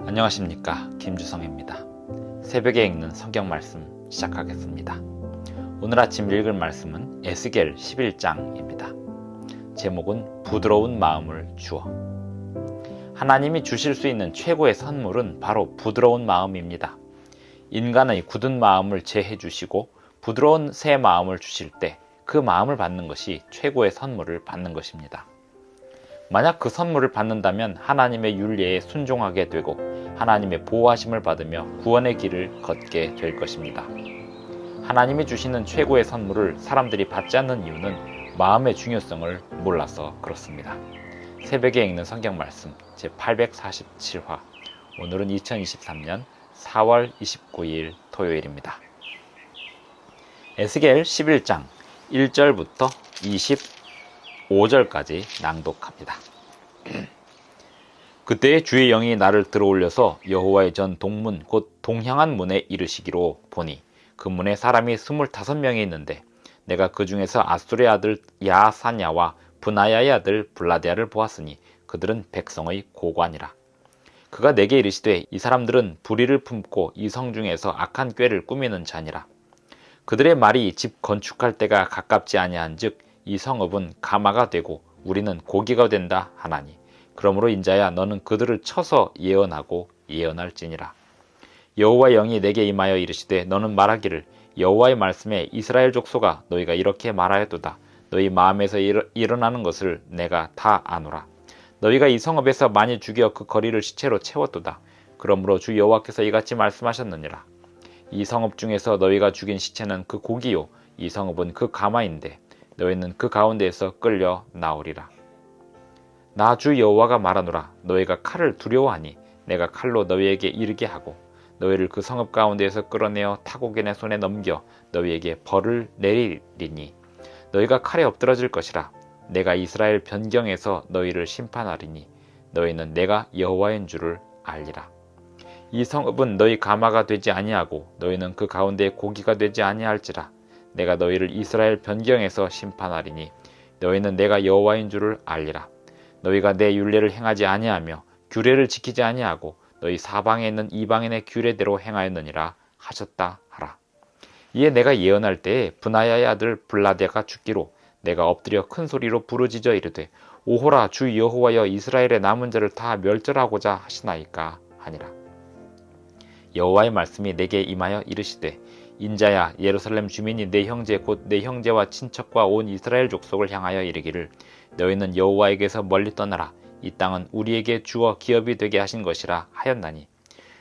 안녕하십니까, 김주성입니다. 새벽에 읽는 성경 말씀 시작하겠습니다. 오늘 아침 읽을 말씀은 에스겔 11장입니다. 제목은 부드러운 마음을 주어. 하나님이 주실 수 있는 최고의 선물은 바로 부드러운 마음입니다. 인간의 굳은 마음을 제해 주시고 부드러운 새 마음을 주실 때 그 마음을 받는 것이 최고의 선물을 받는 것입니다. 만약 그 선물을 받는다면 하나님의 율례에 순종하게 되고 하나님의 보호하심을 받으며 구원의 길을 걷게 될 것입니다. 하나님이 주시는 최고의 선물을 사람들이 받지 않는 이유는 마음의 중요성을 몰라서 그렇습니다. 새벽에 읽는 성경 말씀 제847화, 오늘은 2023년 4월 29일 토요일입니다. 에스겔 11장 1절부터 25절까지 낭독합니다. 그때 주의 영이 나를 들어올려서 여호와의 전 동문 곧 동향한 문에 이르시기로 보니 그 문에 사람이 25명이 있는데 내가 그 중에서 아수르의 아들 야사냐와 브나야의 아들 블라데아를 보았으니 그들은 백성의 고관이라. 그가 내게 이르시되 이 사람들은 불의를 품고 이 성 중에서 악한 꾀를 꾸미는 자니라. 그들의 말이 집 건축할 때가 가깝지 아니한즉 이 성읍은 가마가 되고 우리는 고기가 된다 하나니 그러므로 인자야 너는 그들을 쳐서 예언하고 예언할지니라. 여호와의 영이 내게 임하여 이르시되 너는 말하기를 여호와의 말씀에 이스라엘 족속아 너희가 이렇게 말하였도다. 너희 마음에서 일어나는 것을 내가 다 아노라. 너희가 이 성읍에서 많이 죽여 그 거리를 시체로 채웠도다. 그러므로 주 여호와께서 이같이 말씀하셨느니라. 이 성읍 중에서 너희가 죽인 시체는 그 고기요 이 성읍은 그 가마인데 너희는 그 가운데에서 끌려 나오리라. 나 주 여호와가 말하노라. 너희가 칼을 두려워하니 내가 칼로 너희에게 이르게 하고 너희를 그 성읍 가운데에서 끌어내어 타국인의 손에 넘겨 너희에게 벌을 내리리니 너희가 칼에 엎드러질 것이라. 내가 이스라엘 변경에서 너희를 심판하리니 너희는 내가 여호와인 줄을 알리라. 이 성읍은 너희 가마가 되지 아니하고 너희는 그 가운데 고기가 되지 아니할지라. 내가 너희를 이스라엘 변경에서 심판하리니 너희는 내가 여호와인 줄을 알리라. 너희가 내 율례를 행하지 아니하며 규례를 지키지 아니하고 너희 사방에 있는 이방인의 규례대로 행하였느니라 하셨다 하라. 이에 내가 예언할 때에 브나야의 아들 블라데가 죽기로 내가 엎드려 큰 소리로 부르짖어 이르되 오호라 주 여호와여 이스라엘의 남은 자를 다 멸절하고자 하시나이까 하니라. 여호와의 말씀이 내게 임하여 이르시되 인자야 예루살렘 주민이 내 형제 곧 내 형제와 친척과 온 이스라엘 족속을 향하여 이르기를 너희는 여호와에게서 멀리 떠나라. 이 땅은 우리에게 주어 기업이 되게 하신 것이라 하였나니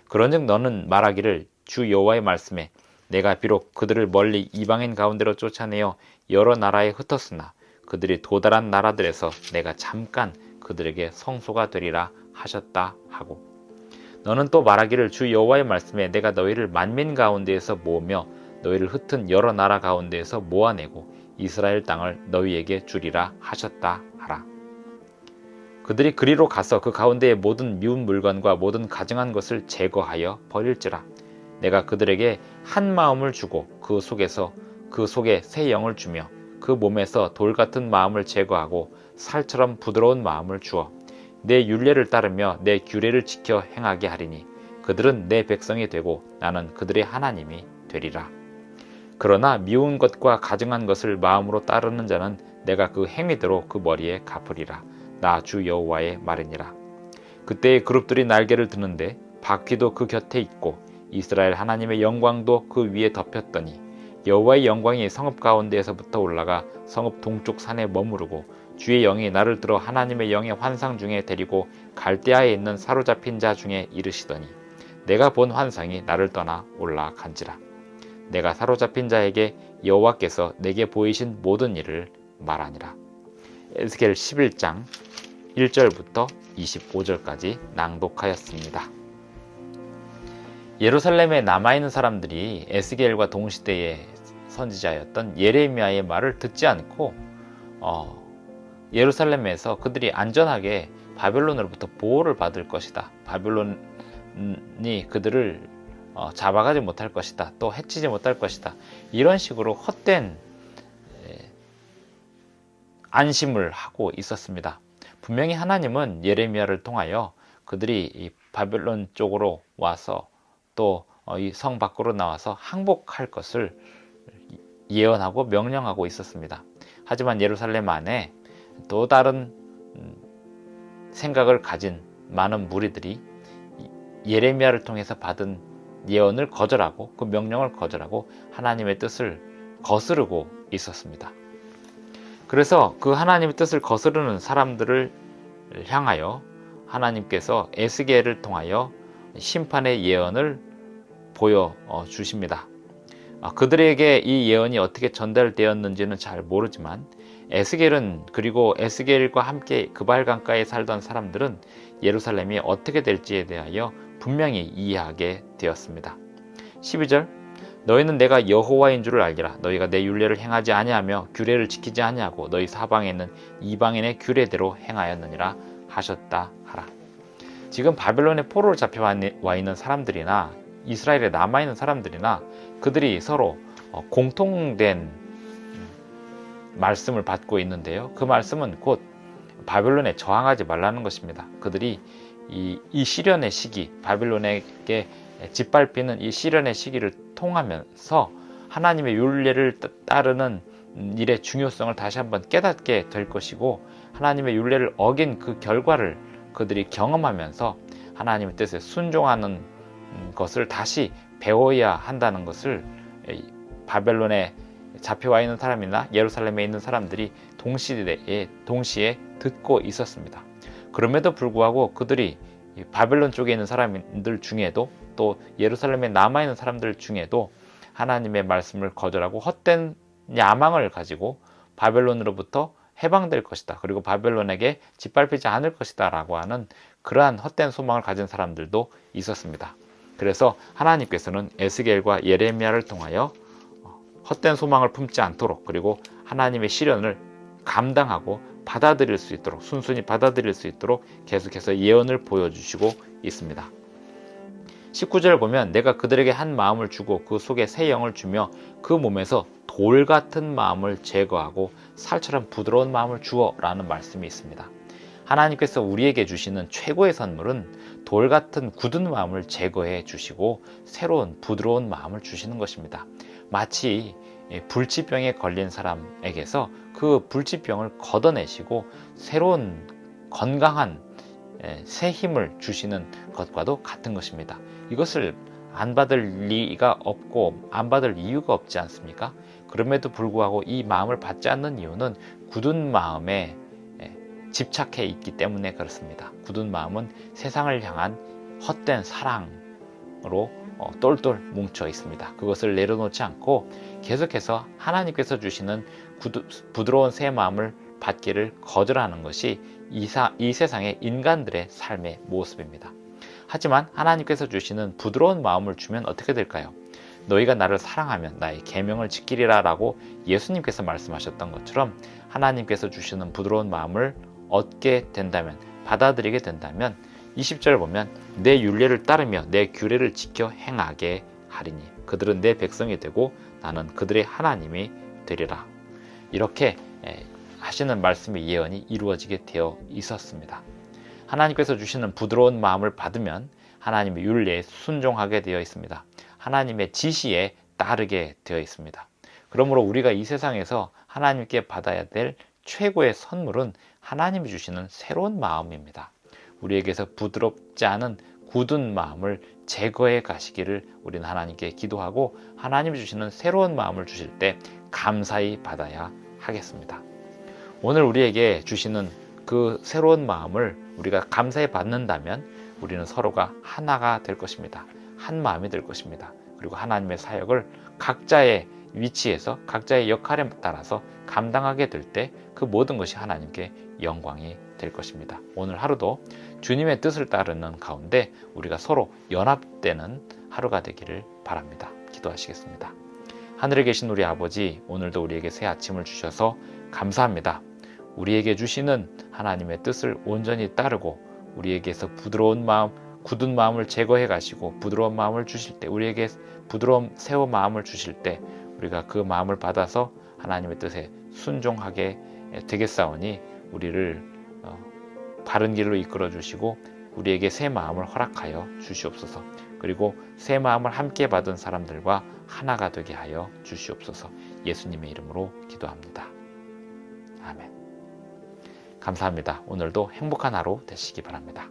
그런즉 너는 말하기를 주 여호와의 말씀에 내가 비록 그들을 멀리 이방인 가운데로 쫓아내어 여러 나라에 흩었으나 그들이 도달한 나라들에서 내가 잠깐 그들에게 성소가 되리라 하셨다 하고 너는 또 말하기를 주 여호와의 말씀에 내가 너희를 만민 가운데에서 모으며 너희를 흩은 여러 나라 가운데에서 모아내고 이스라엘 땅을 너희에게 주리라 하셨다 하라. 그들이 그리로 가서 그 가운데의 모든 미운 물건과 모든 가증한 것을 제거하여 버릴지라. 내가 그들에게 한 마음을 주고 그 속에 새 영을 주며 그 몸에서 돌 같은 마음을 제거하고 살처럼 부드러운 마음을 주어 내 율례를 따르며 내 규례를 지켜 행하게 하리니 그들은 내 백성이 되고 나는 그들의 하나님이 되리라. 그러나 미운 것과 가증한 것을 마음으로 따르는 자는 내가 그 행위대로 그 머리에 갚으리라. 나 주 여호와의 말이니라. 그때의 그룹들이 날개를 드는데 바퀴도 그 곁에 있고 이스라엘 하나님의 영광도 그 위에 덮였더니 여호와의 영광이 성읍 가운데에서부터 올라가 성읍 동쪽 산에 머무르고 주의 영이 나를 들어 하나님의 영의 환상 중에 데리고 갈대아에 있는 사로잡힌 자 중에 이르시더니 내가 본 환상이 나를 떠나 올라간지라. 내가 사로잡힌 자에게 여호와께서 내게 보이신 모든 일을 말하니라. 에스겔 11장 1절부터 25절까지 낭독하였습니다. 예루살렘에 남아있는 사람들이 에스겔과 동시대의 선지자였던 예레미야의 말을 듣지 않고 예루살렘에서 그들이 안전하게 바벨론으로부터 보호를 받을 것이다. 바벨론이 그들을 잡아가지 못할 것이다. 또 해치지 못할 것이다. 이런 식으로 헛된 안심을 하고 있었습니다. 분명히 하나님은 예레미야를 통하여 그들이 바벨론 쪽으로 와서 또 이 성 밖으로 나와서 항복할 것을 예언하고 명령하고 있었습니다. 하지만 예루살렘 안에 또 다른 생각을 가진 많은 무리들이 예레미야를 통해서 받은 예언을 거절하고 그 명령을 거절하고 하나님의 뜻을 거스르고 있었습니다. 그래서 그 하나님의 뜻을 거스르는 사람들을 향하여 하나님께서 에스겔을 통하여 심판의 예언을 보여주십니다. 그들에게 이 예언이 어떻게 전달되었는지는 잘 모르지만 에스겔은 그리고 에스겔과 함께 그발 강가에 살던 사람들은 예루살렘이 어떻게 될지에 대하여 분명히 이해하게 되었습니다. 12절 너희는 내가 여호와인 줄을 알리라. 너희가 내 율례를 행하지 아니하며 규례를 지키지 아니하고 너희 사방에 있는 이방인의 규례대로 행하였느니라 하셨다 하라. 지금 바벨론의 포로로 잡혀와 있는 사람들이나 이스라엘에 남아있는 사람들이나 그들이 서로 공통된 말씀을 받고 있는데요. 그 말씀은 곧 바벨론에 저항하지 말라는 것입니다. 그들이 이 시련의 시기, 바벨론에게 짓밟히는 이 시련의 시기를 통하면서 하나님의 율례를 따르는 일의 중요성을 다시 한번 깨닫게 될 것이고 하나님의 율례를 어긴 그 결과를 그들이 경험하면서 하나님의 뜻에 순종하는 것을 다시 배워야 한다는 것을 바벨론에 잡혀와 있는 사람이나 예루살렘에 있는 사람들이 동시에 듣고 있었습니다. 그럼에도 불구하고 그들이 바벨론 쪽에 있는 사람들 중에도 또 예루살렘에 남아있는 사람들 중에도 하나님의 말씀을 거절하고 헛된 야망을 가지고 바벨론으로부터 해방될 것이다. 그리고 바벨론에게 짓밟히지 않을 것이다 라고 하는 그러한 헛된 소망을 가진 사람들도 있었습니다. 그래서 하나님께서는 에스겔과 예레미야를 통하여 헛된 소망을 품지 않도록 그리고 하나님의 시련을 감당하고 받아들일 수 있도록 순순히 받아들일 수 있도록 계속해서 예언을 보여주시고 있습니다. 19절 보면 내가 그들에게 한 마음을 주고 그 속에 새 영을 주며 그 몸에서 돌 같은 마음을 제거하고 살처럼 부드러운 마음을 주어 라는 말씀이 있습니다. 하나님께서 우리에게 주시는 최고의 선물은 돌 같은 굳은 마음을 제거해 주시고 새로운 부드러운 마음을 주시는 것입니다. 마치 불치병에 걸린 사람에게서 그 불치병을 걷어내시고 새로운 건강한 새 힘을 주시는 것과도 같은 것입니다. 이것을 안 받을 리가 없고 안 받을 이유가 없지 않습니까? 그럼에도 불구하고 이 마음을 받지 않는 이유는 굳은 마음에 집착해 있기 때문에 그렇습니다. 굳은 마음은 세상을 향한 헛된 사랑으로 똘똘 뭉쳐 있습니다. 그것을 내려놓지 않고 계속해서 하나님께서 주시는 부드러운 새 마음을 받기를 거절하는 것이 이 세상의 인간들의 삶의 모습입니다. 하지만 하나님께서 주시는 부드러운 마음을 주면 어떻게 될까요? 너희가 나를 사랑하면 나의 계명을 지키리라 라고 예수님께서 말씀하셨던 것처럼 하나님께서 주시는 부드러운 마음을 얻게 된다면 받아들이게 된다면 20절 보면 내 율례를 따르며 내 규례를 지켜 행하게 하리니 그들은 내 백성이 되고 나는 그들의 하나님이 되리라. 이렇게 하시는 말씀의 예언이 이루어지게 되어 있었습니다. 하나님께서 주시는 부드러운 마음을 받으면 하나님의 율례에 순종하게 되어 있습니다. 하나님의 지시에 따르게 되어 있습니다. 그러므로 우리가 이 세상에서 하나님께 받아야 될 최고의 선물은 하나님이 주시는 새로운 마음입니다. 우리에게서 부드럽지 않은 굳은 마음을 제거해 가시기를 우리는 하나님께 기도하고 하나님이 주시는 새로운 마음을 주실 때 감사히 받아야 하겠습니다. 오늘 우리에게 주시는 그 새로운 마음을 우리가 감사히 받는다면 우리는 서로가 하나가 될 것입니다. 한 마음이 될 것입니다. 그리고 하나님의 사역을 각자의 위치에서 각자의 역할에 따라서 감당하게 될 때 그 모든 것이 하나님께 영광이 될 것입니다. 오늘 하루도 주님의 뜻을 따르는 가운데 우리가 서로 연합되는 하루가 되기를 바랍니다. 기도하시겠습니다. 하늘에 계신 우리 아버지, 오늘도 우리에게 새 아침을 주셔서 감사합니다. 우리에게 주시는 하나님의 뜻을 온전히 따르고 우리에게서 부드러운 마음, 굳은 마음을 제거해 가시고 부드러운 마음을 주실 때 우리에게 부드러운 새 마음을 주실 때 우리가 그 마음을 받아서 하나님의 뜻에 순종하게 되겠사오니 우리를 바른 길로 이끌어 주시고 우리에게 새 마음을 허락하여 주시옵소서. 그리고 새 마음을 함께 받은 사람들과 하나가 되게 하여 주시옵소서. 예수님의 이름으로 기도합니다. 아멘. 감사합니다. 오늘도 행복한 하루 되시기 바랍니다.